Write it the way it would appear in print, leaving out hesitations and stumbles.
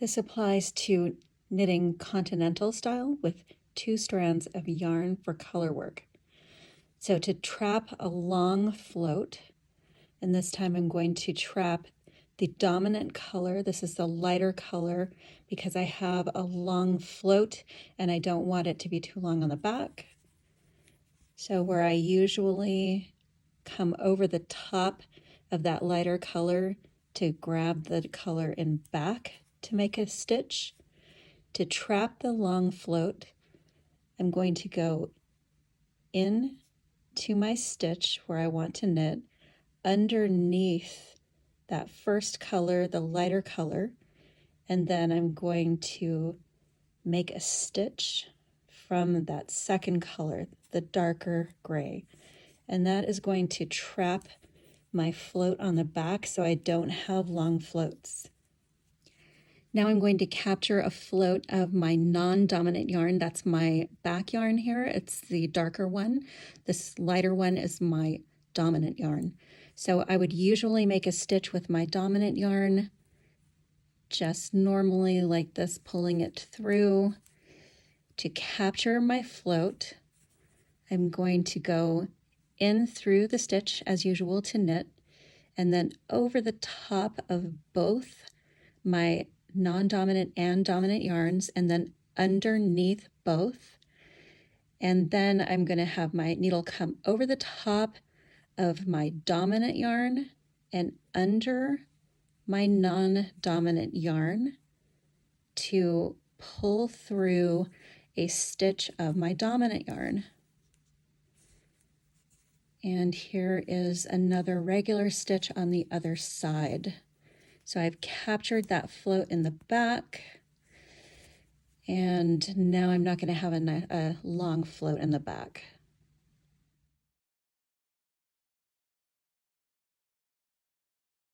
This applies to knitting Continental style with 2 strands of yarn for color work. So to trap a long float, and this time I'm going to trap the dominant color. This is the lighter color because I have a long float and I don't want it to be too long on the back. So where I usually come over the top of that lighter color to grab the color in back to make a stitch, to trap the long float, I'm going to go in to my stitch where I want to knit underneath that first color, the lighter color, and then I'm going to make a stitch from that second color, the darker gray. And that is going to trap my float on the back so I don't have long floats. Now I'm going to capture a float of my non-dominant yarn. That's my back yarn here. It's the darker one. This lighter one is my dominant yarn. So I would usually make a stitch with my dominant yarn, just normally like this, pulling it through. To capture my float, I'm going to go in through the stitch as usual to knit, and then over the top of both my non-dominant and dominant yarns, and then underneath both. And then I'm going to have my needle come over the top of my dominant yarn and under my non-dominant yarn to pull through a stitch of my dominant yarn. And here is another regular stitch on the other side. So I've captured that float in the back, and now I'm not going to have a long float in the back.